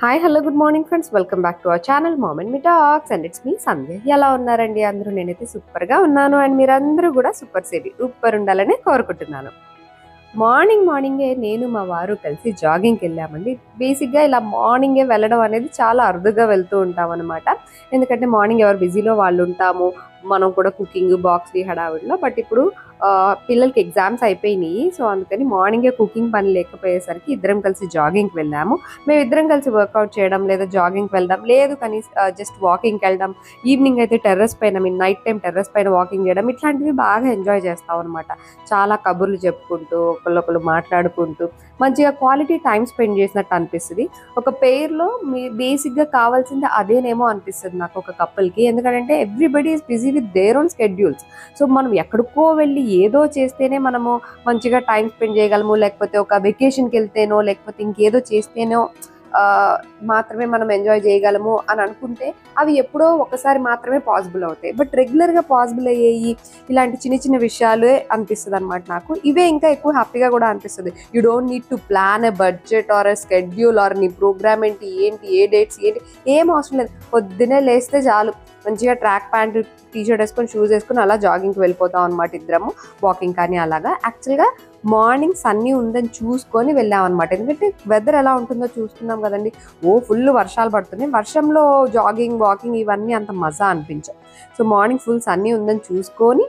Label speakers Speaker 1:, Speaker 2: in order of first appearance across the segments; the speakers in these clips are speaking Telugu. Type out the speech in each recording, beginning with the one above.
Speaker 1: Hi hello good morning friends, welcome back to our channel mom and me talks and it's me Sandhya. ఎలా ఉన్నారండి అందరూ? నేనైతే సూపర్గా ఉన్నాను అండ్ మీరందరూ కూడా సూపర్ ఉండాలని కోరుకుంటున్నాను. మార్నింగే నేను మా వారు కలిసి జాగింగ్కి వెళ్ళామండి. బేసిక్గా ఇలా మార్నింగే వెళ్ళడం అనేది చాలా అరుదుగా వెళ్తూ ఉంటాం అనమాట. ఎందుకంటే మార్నింగ్ ఎవరు బిజీలో వాళ్ళు ఉంటాము, మనం కూడా కుకింగ్ బాక్స్కి హడావిడిలో. బట్ ఇప్పుడు పిల్లలకి ఎగ్జామ్స్ అయిపోయినాయి, సో అందుకని మార్నింగే కుకింగ్ పని లేకపోయేసరికి ఇద్దరం కలిసి జాగింగ్కి వెళ్ళాము. మేమిద్దరం కలిసి వర్కౌట్ చేయడం, లేదా జాగింగ్కి వెళ్ళడం, లేదు కానీ జస్ట్ వాకింగ్కి వెళ్ళడం, ఈవినింగ్ అయితే టెర్రస్ పైన నైట్ టైం టెర్రస్ పైన వాకింగ్ చేయడం, ఇట్లాంటివి బాగా ఎంజాయ్ చేస్తాం అనమాట. చాలా కబుర్లు చెప్పుకుంటూ ఒకళ్ళొకళ్ళు మాట్లాడుకుంటూ మంచిగా క్వాలిటీ టైం స్పెండ్ చేసినట్టు అనిపిస్తుంది. ఒక పెయిర్లో మీ బేసిక్గా కావాల్సింది అదేనేమో అనిపిస్తుంది నాకు ఒక కపుల్కి. ఎందుకంటే everybody is busy with their own schedules. So మనం ఎక్కడికో వెళ్ళి ఏదో చేస్తేనే మనము మంచిగా టైం స్పెండ్ చేయగలము, లేకపోతే ఒక వెకేషన్కి వెళ్తేనో లేకపోతే ఇంకేదో చేస్తేనో మాత్రమే మనం ఎంజాయ్ చేయగలము అని అనుకుంటే అవి ఎప్పుడో ఒకసారి మాత్రమే పాసిబుల్ అవుతాయి. బట్ రెగ్యులర్గా పాసిబుల్ అయ్యేవి ఇలాంటి చిన్న విషయాలే అనిపిస్తుంది అనమాట నాకు. ఇవే ఇంకా ఎక్కువ హ్యాపీగా కూడా అనిపిస్తుంది. You don't need to plan a budget or a schedule or నీ ప్రోగ్రామ్ ఏంటి, ఏ డేట్స్ ఏంటి, ఏం అవసరం లేదు. పొద్దున్నే లేస్తే చాలు, మంచిగా ట్రాక్ ప్యాంట్ టీషర్ట్ వేసుకొని షూస్ వేసుకొని అలా జాగింగ్కి వెళ్ళిపోతాం అనమాట ఇద్దరము, వాకింగ్ కానీ అలాగా. యాక్చువల్గా మార్నింగ్ సన్నీ ఉందని చూసుకొని వెళ్ళాం అనమాట. ఎందుకంటే వెదర్ ఎలా ఉంటుందో చూసుకున్నాం కదండి. ఫుల్ వర్షాలు పడుతున్నాయి. వర్షంలో జాగింగ్ వాకింగ్ ఇవన్నీ అంత మజా అనిపించవు. సో మార్నింగ్ ఫుల్ సన్నీ ఉందని చూసుకొని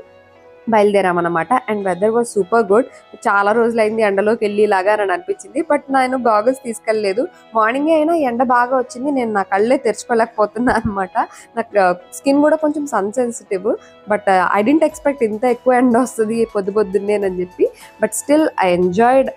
Speaker 1: బయలుదేరామన్నమాట. And weather was super good. చాలా రోజులైంది ఎండలోకి వెళ్ళి ఇలాగా అని అనిపించింది. బట్ నేను గాగల్స్ తీసుకెళ్ళలేదు. మార్నింగే అయినా ఎండ బాగా వచ్చింది. నేను నా కళ్ళే తెరుచుకోలేకపోతున్నా అనమాట. నాకు స్కిన్ కూడా కొంచెం sun sensitive. But I didn't expect ఇంత ఎక్కువ ఎండ వస్తుంది పొద్దున్నేనని చెప్పి. But still I enjoyed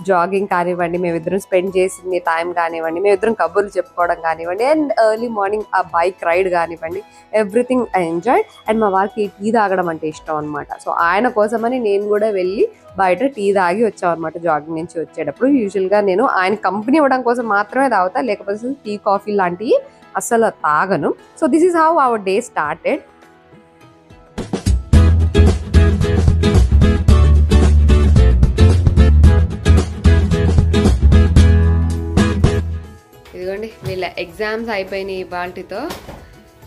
Speaker 1: jogging కానివ్వండి, మేమిద్దరం స్పెండ్ చేసింది టైం కానివ్వండి, మేమిద్దరం కబుర్లు చెప్పుకోవడం కానివ్వండి, అండ్ ఎర్లీ మార్నింగ్ ఆ బైక్ రైడ్ కానివ్వండి, ఎవ్రీథింగ్ ఐ ఎంజాయ్డ్. అండ్ మా వారికి టీ తాగడం అంటే ఇష్టం అనమాట. సో ఆయన కోసమని నేను కూడా వెళ్ళి బయట టీ తాగి వచ్చాం అనమాట. జాగింగ్ నుంచి వచ్చేటప్పుడు యూజువల్గా నేను ఆయన కంపెనీ ఇవ్వడం కోసం మాత్రమే తాగుతా, లేకపోతే టీ కాఫీ లాంటివి అస్సలు తాగను. So this is how our day started. ఇదిగోండి వీళ్ళ ఎగ్జామ్స్ అయిపోయినాయి ఇవాళతో.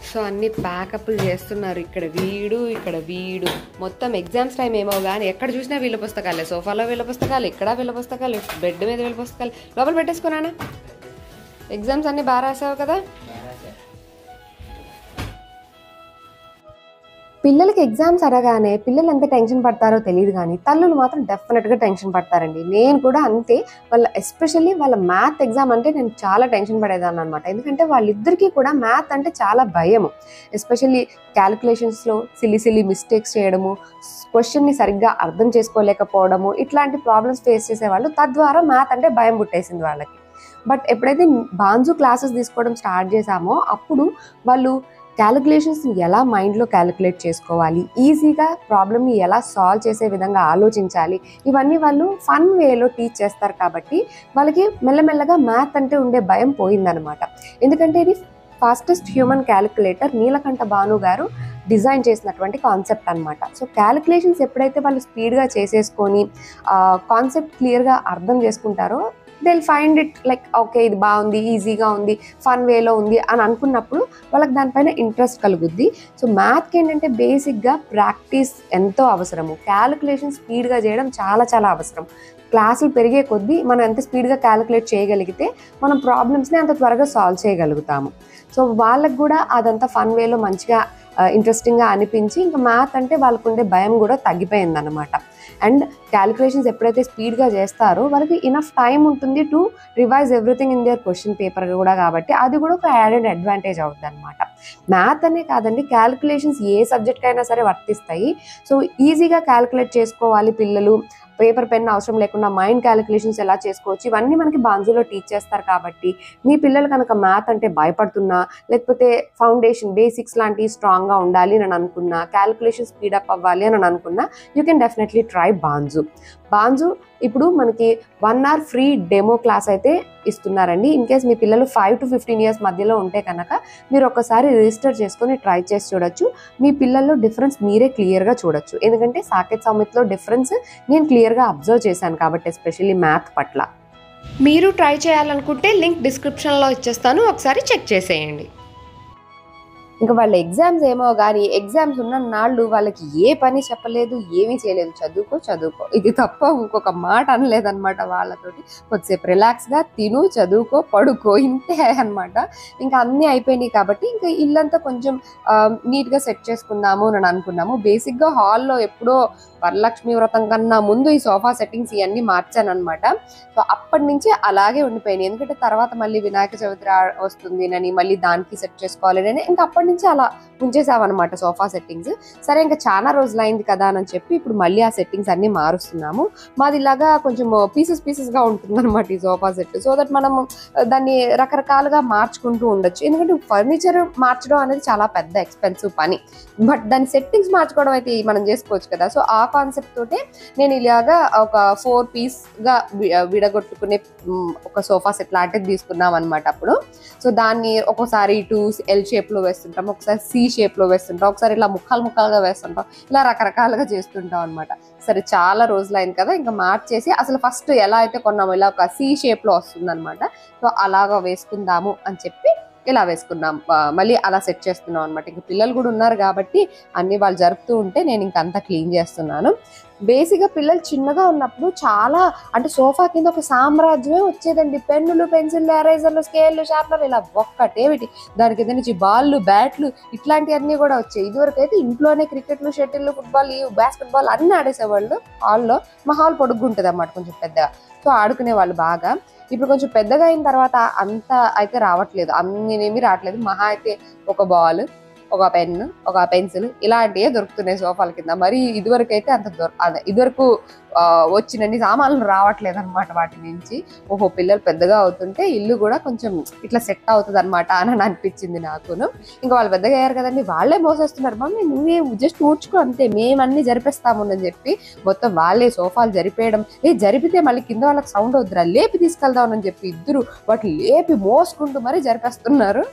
Speaker 1: సో అన్ని ప్యాకప్లు చేస్తున్నారు. ఇక్కడ వీడు మొత్తం ఎగ్జామ్స్ టైం ఏమో కానీ ఎక్కడ చూసినా వీళ్ళ పుస్తకాలే. సోఫాలో వీళ్ళ పుస్తకాలు, ఇక్కడ వీళ్ళ పుస్తకాలు, బెడ్ మీద వీళ్ళ పుస్తకాలు. లోపల పెట్టేసుకున్నానా? ఎగ్జామ్స్ అన్ని బాగా రాసావు కదా? పిల్లలకి ఎగ్జామ్స్ అనగానే పిల్లలు ఎంత టెన్షన్ పడతారో తెలియదు, కానీ తల్లులు మాత్రం డెఫినెట్గా టెన్షన్ పడతారండి. నేను కూడా అంతే. ఎస్పెషల్లీ వాళ్ళ మ్యాథ్ ఎగ్జామ్ అంటే నేను చాలా టెన్షన్ పడేదాన్ని అనమాట. ఎందుకంటే వాళ్ళిద్దరికీ కూడా మ్యాథ్ అంటే చాలా భయము. ఎస్పెషల్లీ క్యాలిక్యులేషన్స్లో సిల్లీ మిస్టేక్స్ చేయడము, క్వశ్చన్ని సరిగ్గా అర్థం చేసుకోలేకపోవడము, ఇట్లాంటి ప్రాబ్లమ్స్ ఫేస్ చేసేవాళ్ళు. తద్వారా మ్యాథ్ అంటే భయం పుట్టేసింది వాళ్ళకి. బట్ ఎప్పుడైతే బాన్జు క్లాసెస్ తీసుకోవడం స్టార్ట్ చేశామో అప్పుడు వాళ్ళు క్యాలిక్యులేషన్స్ని ఎలా మైండ్లో క్యాలిక్యులేట్ చేసుకోవాలి, ఈజీగా ప్రాబ్లమ్ని ఎలా సాల్వ్ చేసే విధంగా ఆలోచించాలి, ఇవన్నీ వాళ్ళు ఫన్ వేలో టీచ్ చేస్తారు. కాబట్టి వాళ్ళకి మెల్లమెల్లగా మ్యాథ్ అంటే ఉండే భయం పోయిందనమాట. ఎందుకంటే ఇది fastest human calculator Neelakantha Bhanu గారు డిజైన్ చేసినటువంటి కాన్సెప్ట్ అనమాట. సో క్యాలిక్యులేషన్స్ ఎప్పుడైతే వాళ్ళు స్పీడ్గా చేసేసుకొని కాన్సెప్ట్ క్లియర్గా అర్థం చేసుకుంటారో they'll find it like okay ఇది బాగుంది, ఈజీగా ఉంది, ఫన్ వేలో ఉంది అని అనుకున్నప్పుడు వాళ్ళకి దానిపైన ఇంట్రెస్ట్ కలుగుద్ది. సో మ్యాథ్కి ఏంటంటే బేసిక్గా ప్రాక్టీస్ ఎంతో అవసరము. క్యాలిక్యులేషన్ స్పీడ్గా చేయడం చాలా అవసరం. క్లాసులు పెరిగే కొద్దీ మనం ఎంత స్పీడ్గా క్యాలిక్యులేట్ చేయగలిగితే మనం ప్రాబ్లమ్స్ని అంత త్వరగా సాల్వ్ చేయగలుగుతాము. సో వాళ్ళకు కూడా అదంతా ఫన్ వేలో మంచిగా ఇంట్రెస్టింగ్గా అనిపించి ఇంకా మ్యాథ్ అంటే వాళ్ళకు ఉండే భయం కూడా తగ్గిపోయిందన్నమాట. అండ్ క్యాలిక్యులేషన్స్ ఎప్పుడైతే స్పీడ్గా చేస్తారో వాళ్ళకి ఇనఫ్ టైం ఉంటుంది to revise everything in there question paper కూడా. కాబట్టి అది కూడా ఒక యాడెడ్ అడ్వాంటేజ్ అవుతుంది అనమాట. మ్యాథ్ అనే కాదండి, క్యాలిక్యులేషన్స్ ఏ సబ్జెక్ట్ అయినా సరే వర్తిస్తాయి. సో ఈజీగా క్యాలిక్యులేట్ చేసుకోవాలి పిల్లలు, పేపర్ పెన్ అవసరం లేకుండా మైండ్ క్యాలిక్యులేషన్స్ ఎలా చేసుకోవచ్చు, ఇవన్నీ మనకి బాన్జులో టీచ్ చేస్తారు. కాబట్టి మీ పిల్లలు కనుక మ్యాథ్ అంటే భయపడుతున్నా, లేకపోతే ఫౌండేషన్ బేసిక్స్ లాంటివి స్ట్రాంగ్గా ఉండాలి అని అనుకున్నా, క్యాలిక్యులేషన్ స్పీడప్ అవ్వాలి అని అనుకున్నా, యూ కెన్ డెఫినెట్లీ ట్రై బాన్జు. ఇప్పుడు మనకి 1 hour ఫ్రీ డెమో క్లాస్ అయితే ఇస్తున్నారండి. ఇన్ కేస్ మీ పిల్లలు 5 to 15 years మధ్యలో ఉంటే కనుక మీరు ఒకసారి రిజిస్టర్ చేసుకొని ట్రై చేసి చూడొచ్చు. మీ పిల్లల్లో డిఫరెన్స్ మీరే క్లియర్గా చూడొచ్చు. ఎందుకంటే సాకేత్ సౌమిత్లో డిఫరెన్స్ నేను క్లియర్గా అబ్జర్వ్ చేశాను కాబట్టి, ఎస్పెషల్లీ మ్యాథ్ పట్ల. మీరు ట్రై చేయాలనుకుంటే లింక్ డిస్క్రిప్షన్లో ఇచ్చేస్తాను, ఒకసారి చెక్ చేసేయండి. ఇంకా వాళ్ళ ఎగ్జామ్స్ ఏమో కానీ ఎగ్జామ్స్ ఉన్న నాళ్ళు వాళ్ళకి ఏ పని చెప్పలేదు, ఏమీ చేయలేదు. చదువుకో చదువుకో ఇది తప్ప ఇంకొక మాట అనలేదన్నమాట వాళ్ళతోటి. కొద్దిసేపు రిలాక్స్గా తిను, చదువుకో, పడుకో, ఇంతే అనమాట. ఇంకా అన్నీ అయిపోయినాయి కాబట్టి ఇంకా ఇల్లంతా కొంచెం నీట్గా సెట్ చేసుకుందాము అని అనుకున్నాము. బేసిక్గా హాల్లో ఎప్పుడో వరలక్ష్మి వ్రతం కన్నా ముందు ఈ సోఫా సెట్టింగ్స్ ఇవన్నీ మార్చాను అనమాట. సో అప్పటి నుంచి అలాగే ఉండిపోయినాయి. ఎందుకంటే తర్వాత మళ్ళీ వినాయక చవితి వస్తుంది అని మళ్ళీ దానికి సెట్ చేసుకోవాలని ఇంకా అప్పటి నుంచి అలా ఉంచేసామన్నమాట సోఫా సెట్టింగ్స్. సరే ఇంకా చాలా రోజులు అయింది కదా అని చెప్పి ఇప్పుడు మళ్ళీ ఆ సెట్టింగ్స్ అన్ని మారుస్తున్నాము. మాది ఇలాగా కొంచెం పీసెస్గా ఉంటుంది అనమాట ఈ సోఫా సెట్. సో దట్ మనం దాన్ని రకరకాలుగా మార్చుకుంటూ ఉండొచ్చు. ఎందుకంటే ఫర్నిచర్ మార్చడం అనేది చాలా పెద్ద ఎక్స్పెన్సివ్ పని, బట్ దాని సెట్టింగ్స్ మార్చుకోవడం అయితే మనం చేసుకోవచ్చు కదా. సో ఆ కాన్సెప్ట్ తోటే నేను ఇలాగా ఒక 4 పీస్గా విడగొట్టుకునే ఒక సోఫా సెట్ లాంటిది తీసుకున్నాం అనమాట అప్పుడు. సో దాన్ని ఒక్కోసారి ఇటు ఎల్ షేప్లో వేస్తుంటాం, ఒకసారి సి షేప్లో వేస్తుంటాం, ఒకసారి ఇలా ముక్కలుగా వేస్తుంటాం, ఇలా రకరకాలుగా చేస్తుంటాం అనమాట. సరే చాలా రోజులు అయింది కదా ఇంకా మార్చేసి అసలు ఫస్ట్ ఎలా అయితే కొన్నామో ఇలా ఒక సి షేప్లో వస్తుంది అనమాట. సో అలాగా వేసుకుందాము అని చెప్పి ఇలా వేసుకున్నాం, మళ్ళీ అలా సెట్ చేస్తున్నాం అనమాట. ఇంకా పిల్లలు కూడా ఉన్నారు కాబట్టి అన్ని వాళ్ళు జరుపుతూ ఉంటే నేను ఇంకంతా క్లీన్ చేస్తున్నాను. బేసిక్గా పిల్లలు చిన్నగా ఉన్నప్పుడు చాలా అంటే సోఫా కింద ఒక సామ్రాజ్యమే వచ్చేదండి. పెన్నులు, పెన్సిళ్ళు, ఎరేజర్లు, స్కేళ్ళు, షార్ప్నర్లు ఇలా ఒక్కటేమిటి దాని కింద నుంచి బాళ్ళు, బ్యాట్లు ఇట్లాంటివన్నీ కూడా వచ్చాయి. ఇదివరకు అయితే ఇంట్లోనే క్రికెట్లు, షటిల్, ఫుట్బాల్, బాస్కెట్బాల్ అన్నీ ఆడేసేవాళ్ళు హాల్లో. మా హాల్ పొడుగుంటుంది అన్నమాట, కొంచెం పెద్దగా. సో ఆడుకునే వాళ్ళు బాగా. ఇప్పుడు కొంచెం పెద్దగా అయిన తర్వాత అంత అయితే రావట్లేదు, అన్నినేమి రావట్లేదు. మహా అయితే ఒక బాల్, ఒక పెన్, ఒక పెన్సిల్ ఇలాంటివే దొరుకుతున్నాయి సోఫాల కింద. మరి ఇదివరకు అయితే అంత అదే ఇదివరకు వచ్చినన్ని సామాన్లు రావట్లేదు అనమాట వాటి నుంచి. ఓహో పిల్లలు పెద్దగా అవుతుంటే ఇల్లు కూడా కొంచెం ఇట్లా సెట్ అవుతుంది అనమాట అని అనిపించింది నాకును. ఇంకా వాళ్ళు పెద్దగా అయ్యారు కదండి, వాళ్ళే మోసేస్తున్నారు. మమ్మీ నువ్వే జస్ట్ ఊడ్చుకో అంతే, మేమన్నీ జరిపేస్తాము అని చెప్పి మొత్తం వాళ్ళే సోఫాలు జరిపేయడం. జరిపితే మళ్ళీ కింద వాళ్ళకి సౌండ్ అవుతురా, లేపి తీసుకెళ్దామని చెప్పి ఇద్దరు వాటిని లేపి మోసుకుంటూ మరీ జరిపేస్తున్నారు.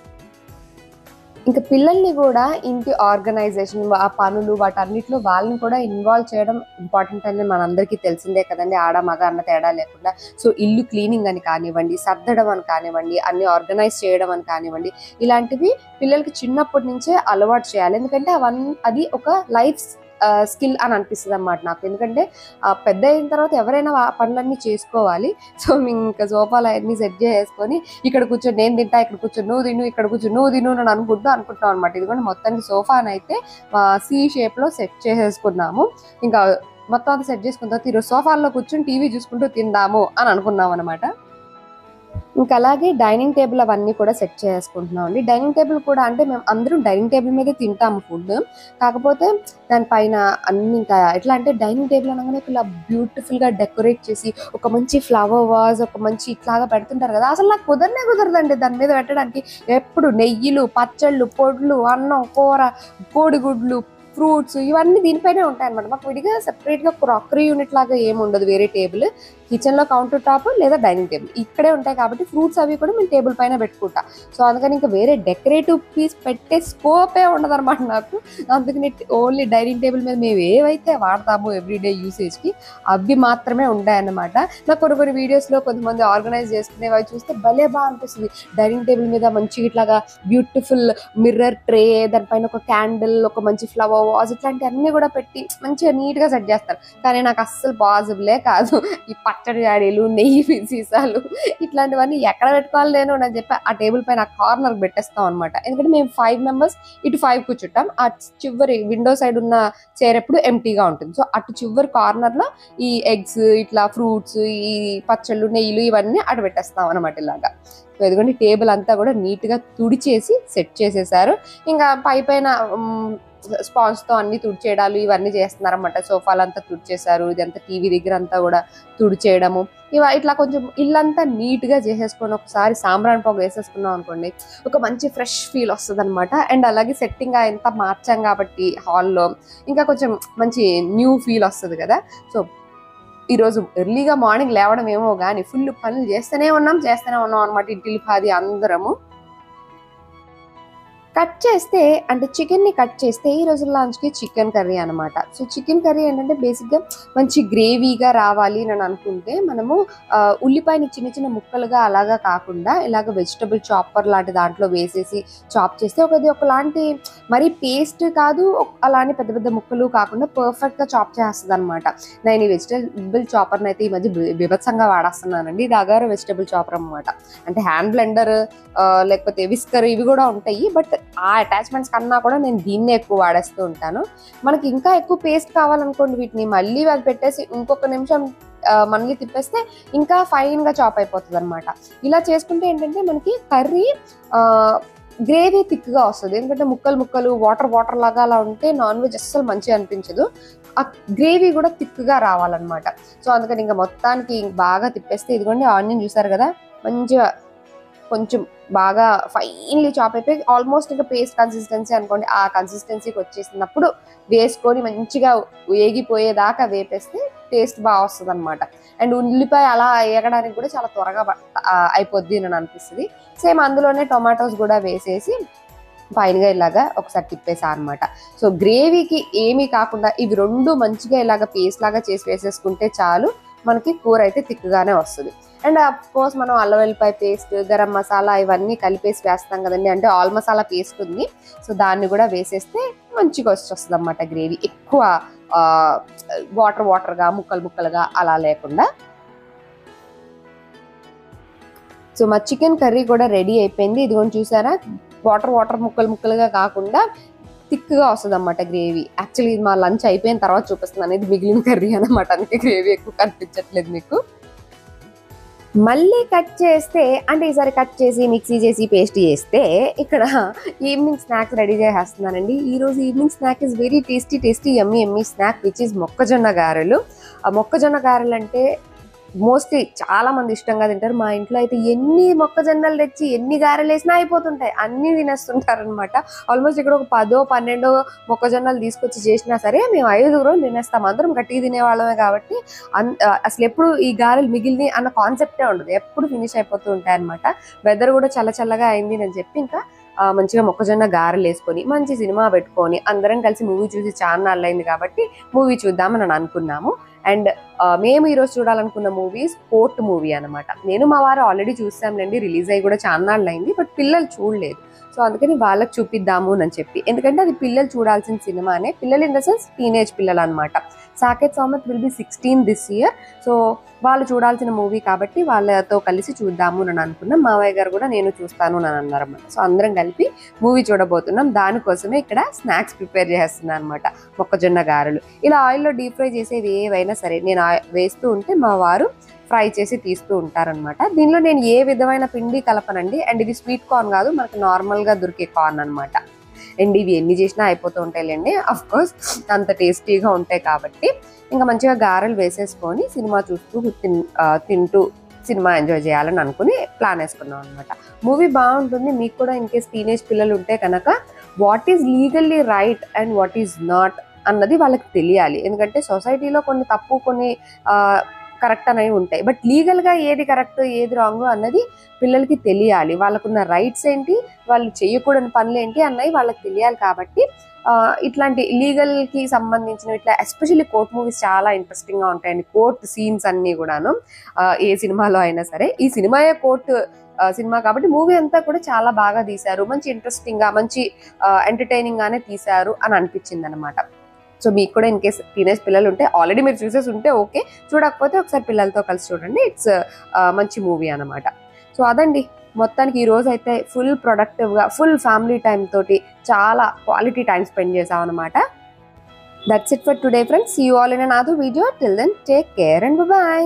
Speaker 1: ఇంకా పిల్లల్ని కూడా ఇంటి ఆర్గనైజేషన్, ఆ పనులు వాటన్నిటిలో వాళ్ళని కూడా ఇన్వాల్వ్ చేయడం ఇంపార్టెంట్ అని మనందరికీ తెలిసిందే కదండి, ఆడ మగ అన్న తేడా లేకుండా. సో ఇల్లు క్లీనింగ్ అని కానివ్వండి, సర్దడం అని కానివ్వండి, అన్ని ఆర్గనైజ్ చేయడం అని కానివ్వండి, ఇలాంటివి పిల్లలకి చిన్నప్పటి నుంచే అలవాటు చేయాలి. ఎందుకంటే అది ఒక లైఫ్ స్కిల్ అని అనిపిస్తుంది అన్నమాట నాకు. ఎందుకంటే పెద్ద అయిన తర్వాత ఎవరైనా ఆ పనులన్నీ చేసుకోవాలి. సో మేము ఇంకా సోఫాలు అవన్నీ సెట్ చేసుకొని ఇక్కడ కూర్చొని నేను తింటా, ఇక్కడ కూర్చొని నువ్వు తిను, ఇక్కడ కూర్చొని నువ్వు తిను అని అనుకుంటాం అనమాట. ఇది కూడా మొత్తానికి సోఫాని అయితే సి షేప్లో సెట్ చేసేసుకున్నాము. ఇంకా మొత్తం అంతా సెట్ చేసుకున్న తర్వాత ఈరోజు సోఫాల్లో కూర్చొని టీవీ చూసుకుంటూ తిందాము అని అనుకున్నాం అనమాట. ఇంకా అలాగే డైనింగ్ టేబుల్ అవన్నీ కూడా సెట్ చేసుకుంటున్నాం అండి. డైనింగ్ టేబుల్ కూడా అంటే మేము అందరం డైనింగ్ టేబుల్ మీదే తింటాము ఫుడ్. కాకపోతే దానిపైన అన్ని ఇంకా ఎట్లా అంటే డైనింగ్ టేబుల్ అనగానే ఇలా బ్యూటిఫుల్గా డెకరేట్ చేసి ఒక మంచి ఫ్లవర్ వాజ్, ఒక మంచి ఇట్లాగా పెడుతుంటారు కదా, అసలు నాకు కుదరదండి దాని మీద పెట్టడానికి. ఎప్పుడు నెయ్యిలు, పచ్చళ్ళు, పొడులు, అన్నం, కూర, కోడిగుడ్లు, ఫ్రూట్స్ ఇవన్నీ దీనిపైనే ఉంటాయన్నమాట. మాకు విడిగా సెపరేట్గా క్రాకరీ యూనిట్ లాగా ఏమి ఉండదు వేరే టేబుల్. కిచెన్లో కౌంటర్ టాప్ లేదా డైనింగ్ టేబుల్ ఇక్కడే ఉంటాయి కాబట్టి ఫ్రూట్స్ అవి కూడా మేము టేబుల్ పైన పెట్టుకుంటా. సో అందుకని ఇంకా వేరే డెకరేటివ్ పీస్ పెట్టే స్కోపే ఉండదు అనమాట నాకు. అందుకని ఓన్లీ డైనింగ్ టేబుల్ మీద మేము ఏవైతే వాడతామో ఎవ్రీడే యూసేజ్కి అవి మాత్రమే ఉంటాయన్నమాట. నాకు కొన్ని వీడియోస్లో కొంతమంది ఆర్గనైజ్ చేసుకునేవి చూస్తే భలే బాగా అనిపిస్తుంది. డైనింగ్ టేబుల్ మీద మంచి ఇట్లాగా బ్యూటిఫుల్ మిర్రర్ ట్రే, దానిపైన ఒక క్యాండిల్, ఒక మంచి ఫ్లవర్ వాజ్ ఇట్లాంటి అన్ని కూడా పెట్టి మంచిగా నీట్గా సెట్ చేస్తారు. కానీ నాకు అస్సలు పాసిబులే కాదు. ఈ పచ్చడి జాడీలు, నెయ్యి సీసాలు ఇట్లాంటివన్నీ ఎక్కడ పెట్టుకోవాలి నేను అని చెప్పి ఆ టేబుల్ పైన కార్నర్ పెట్టేస్తాం అనమాట. ఎందుకంటే మేము 5 మెంబర్స్ ఇటు 5 కూర్చుంటాం. ఆ చివరి విండో సైడ్ ఉన్న చైర్ ఎప్పుడు ఎంటీగా ఉంటుంది. సో అటు చివరి కార్నర్లో ఈ ఎగ్స్, ఇట్లా ఫ్రూట్స్, ఈ పచ్చళ్ళు, నెయ్యిలు ఇవన్నీ అటు పెట్టేస్తాం అనమాట ఇలాగా. సో ఎందుకంటే టేబుల్ అంతా కూడా నీట్గా తుడిచేసి సెట్ చేసేసారు. ఇంకా పైన స్పాంజ్తో అన్ని తుడిచేయడాలు ఇవన్నీ చేస్తున్నారన్నమాట. సోఫాలంతా తుడిచేశారు, ఇదంతా టీవీ దగ్గర అంతా కూడా తుడిచేయడము ఇట్లా కొంచెం ఇల్లంతా నీట్గా చేసేసుకొని ఒకసారి సాంబ్రాణి పొగ వేసేసుకున్నాం అనుకోండి, ఒక మంచి ఫ్రెష్ ఫీల్ వస్తుంది అనమాట. అండ్ అలాగే సెట్టింగ్ ఎంత మార్చాం కాబట్టి హాల్లో ఇంకా కొంచెం మంచి న్యూ ఫీల్ వస్తుంది కదా. సో ఈరోజు ఎర్లీగా మార్నింగ్ లేవడం ఏమో కానీ ఫుల్ పనులు చేస్తూనే ఉన్నాం అనమాట ఇంటిల్లి పాది అందరము. కట్ చేస్తే అంటే చికెన్ని కట్ చేస్తే ఈ రోజు లంచ్కి చికెన్ కర్రీ అనమాట. సో చికెన్ కర్రీ ఏంటంటే బేసిక్గా మంచి గ్రేవీగా రావాలి అని అనుకుంటే మనము ఉల్లిపాయని చిన్న చిన్న ముక్కలుగా అలాగా కాకుండా ఇలాగ వెజిటబుల్ చాపర్ లాంటి దాంట్లో వేసేసి చాప్ చేస్తే ఒకలాంటి మరీ పేస్ట్ కాదు, అలానే పెద్ద పెద్ద ముక్కలు కాకుండా పర్ఫెక్ట్గా చాప్ చేస్తుంది అనమాట. నేను ఈ వెజిటబుల్ చాపర్ని అయితే ఈ మధ్య బీభత్సంగా వాడేస్తున్నానండి. ఇది అగారో వెజిటబుల్ చాపర్ అనమాట. అంటే హ్యాండ్ బ్లెండర్ లేకపోతే విస్కర్ ఇవి కూడా ఉంటాయి, బట్ ఆ అటాచ్మెంట్స్ కన్నా కూడా నేను దీన్నే ఎక్కువ వాడేస్తూ ఉంటాను. మనకి ఇంకా ఎక్కువ పేస్ట్ కావాలనుకోండి, వీటిని మళ్ళీ అది పెట్టేసి ఇంకొక నిమిషం మళ్ళీ తిప్పేస్తే ఇంకా ఫైన్గా చాప్ అయిపోతుంది అనమాట. ఇలా చేసుకుంటే ఏంటంటే మనకి కర్రీ గ్రేవీ థిక్గా వస్తుంది. ఎందుకంటే ముక్కలు వాటర్ లాగా అలా ఉంటే నాన్ వెజ్ అస్సలు మంచిగా అనిపించదు. ఆ గ్రేవీ కూడా థిక్గా రావాలన్నమాట. సో అందుకని ఇంకా మొత్తానికి బాగా తిప్పేస్తే ఇదిగోండి ఆనియన్ చూసారు కదా, మంచిగా కొంచెం బాగా ఫైన్లీ చాప్ అయిపోయి ఆల్మోస్ట్ ఇంకా పేస్ట్ కన్సిస్టెన్సీ అనుకోండి, ఆ కన్సిస్టెన్సీకి వచ్చేసినప్పుడు వేసుకొని మంచిగా వేగిపోయేదాకా వేపేస్తే టేస్ట్ బాగా వస్తుంది అనమాట. అండ్ ఉల్లిపాయ అలా వేగడానికి కూడా చాలా త్వరగా అయిపోద్ది అని అనిపిస్తుంది. సేమ్ అందులోనే టొమాటోస్ కూడా వేసేసి ఫైన్గా ఇలాగా ఒకసారి తిప్పేసా అనమాట. సో గ్రేవీకి ఏమీ కాకుండా ఇవి రెండు మంచిగా ఇలాగ పేస్ట్ లాగా చేసి వేసేసుకుంటే చాలు, మనకి కూర అయితే థిక్గానే వస్తుంది. అండ్ అఫ్ కోర్స్ మనం అల్లం వెల్లిపాయ పేస్ట్, గరం మసాలా ఇవన్నీ కలిపేసి వేస్తాం కదండి, అంటే ఆల్ మసాలా పేస్ట్ ఉంది. సో దాన్ని కూడా వేసేస్తే మంచిగా వచ్చేస్తుంది అనమాట గ్రేవీ. ఎక్కువ వాటర్గా ముక్కలుగా అలా లేకుండా. సో మా చికెన్ కర్రీ కూడా రెడీ అయిపోయింది. ఇదిగోండి చూసారా, వాటర్ ముక్కలుగా కాకుండా థిక్గా వస్తుంది అన్నమాట గ్రేవీ. యాక్చువల్లీ మా లంచ్ అయిపోయిన తర్వాత చూపిస్తున్నాను, ఇది మిగిలిన కర్రీ అనమాట, అందుకే గ్రేవీ ఎక్కువ కనిపించట్లేదు మీకు. మళ్ళీ కట్ చేస్తే అంటే ఈసారి కట్ చేసి మిక్సీ చేసి పేస్ట్ చేస్తే ఇక్కడ ఈవినింగ్ స్నాక్స్ రెడీ చేసేస్తున్నానండి. ఈరోజు evening snack is very tasty yummy snack which is మొక్కజొన్న గారెలు. ఆ మొక్కజొన్న గారెలు అంటే మోస్ట్లీ చాలా మంది ఇష్టంగా తింటారు. మా ఇంట్లో అయితే ఎన్ని మొక్కజొన్నలు తెచ్చి ఎన్ని గారెలు వేసినా అయిపోతుంటాయి, అన్నీ తినేస్తుంటారు అనమాట. ఆల్మోస్ట్ ఇక్కడ ఒక 10-12 మొక్కజొన్నలు తీసుకొచ్చి చేసినా సరే మేము 5 తినేస్తాం. అందరం గట్టిగా తినేవాళ్ళమే కాబట్టి అసలు ఎప్పుడు ఈ గారెలు మిగిలిని అన్న కాన్సెప్టే ఉండదు, ఎప్పుడు ఫినిష్ అయిపోతూ ఉంటాయి అనమాట. వెదర్ కూడా చల్లగా అయింది అని చెప్పి ఇంకా మంచిగా మొక్కజొన్న గారెలు వేసుకొని మంచి సినిమా పెట్టుకొని అందరం కలిసి మూవీ చూసి చాలా నాళ్ళు అయింది కాబట్టి మూవీ చూద్దామని అనుకున్నాము. అండ్ మేము ఈరోజు చూడాలనుకున్న మూవీ స్పోర్ట్ మూవీ అనమాట. నేను మా వారు ఆల్రెడీ చూసాంలేండి, రిలీజ్ అయ్యి కూడా చాలా నాళ్ళు అయింది, బట్ పిల్లలు చూడలేదు. సో అందుకని వాళ్ళకి చూపిద్దాము అని చెప్పి, ఎందుకంటే అది పిల్లలు చూడాల్సిన సినిమానే. పిల్లలు ఇన్ ద సెన్స్ టీనేజ్ పిల్లలు అనమాట. Saketh Saumath will be 16 this year. So వాళ్ళు చూడాల్సిన మూవీ కాబట్టి వాళ్ళతో కలిసి చూద్దాము అని అనుకున్నాం. మావయ్య గారు కూడా నేను చూస్తాను అని అన్నారన్నమాట. సో అందరం కలిపి మూవీ చూడబోతున్నాం. దానికోసమే ఇక్కడ స్నాక్స్ ప్రిపేర్ చేస్తున్నాను అనమాట, మొక్కజొన్న గారెలు. ఇలా ఆయిల్లో డీప్ ఫ్రై చేసేవి ఏవైనా సరే నేను వేస్తూ ఉంటే మా వారు ఫ్రై చేసి తీస్తూ ఉంటారనమాట. దీనిలో నేను ఏ విధమైన పిండి కలపనండి. అండ్ ఇది స్వీట్ కార్న్ కాదు, మనకి నార్మల్గా దొరికే కార్న్ అనమాట. అండ్ ఇవి ఎన్ని చేసినా అయిపోతూ ఉంటాయిలేండి, అఫ్ కోర్స్ అంత టేస్టీగా ఉంటాయి కాబట్టి. ఇంకా మంచిగా గారెలు వేసేసుకొని సినిమా చూస్తూ తింటూ సినిమా ఎంజాయ్ చేయాలని అనుకుని ప్లాన్ వేసుకున్నాం అనమాట. మూవీ బాగుంటుంది. మీకు కూడా ఇన్ కేస్ టీనేజ్ పిల్లలు ఉంటే కనుక what is legally right and what is not అన్నది వాళ్ళకి తెలియాలి. ఎందుకంటే సొసైటీలో కొన్ని తప్పు కొన్ని కరెక్ట్ అనేవి ఉంటాయి, బట్ లీగల్గా ఏది కరెక్ట్ ఏది రాంగ్ అన్నది పిల్లలకి తెలియాలి. వాళ్ళకున్న రైట్స్ ఏంటి, వాళ్ళు చేయకూడని పనులు ఏంటి అన్నవి వాళ్ళకి తెలియాలి. కాబట్టి ఇట్లాంటి లీగల్కి సంబంధించిన ఇట్లా ఎస్పెషల్లీ కోర్ట్ మూవీస్ చాలా ఇంట్రెస్టింగ్గా ఉంటాయండి. కోర్ట్ సీన్స్ అన్నీ కూడాను ఏ సినిమాలో అయినా సరే. ఈ సినిమాయే కోర్ట్ సినిమా కాబట్టి మూవీ అంతా కూడా చాలా బాగా తీశారు, మంచి ఇంట్రెస్టింగ్గా మంచి ఎంటర్టైనింగ్ గానే తీశారు అని అనిపించింది అనమాట. సో మీకు కూడా ఇన్ కేస్ టీనేజ్ పిల్లలు ఉంటే, ఆల్రెడీ మీరు చూసేసి ఉంటే ఓకే, చూడకపోతే ఒకసారి పిల్లలతో కలిసి చూడండి. ఇట్స్ మంచి మూవీ అనమాట. సో అదండి మొత్తానికి ఈ రోజు అయితే ఫుల్ ప్రొడక్టివ్గా ఫుల్ ఫ్యామిలీ టైం తోటి చాలా క్వాలిటీ టైం స్పెండ్ చేసాం అనమాట. That's it for today friends. See you all in another video. Till then take care and by.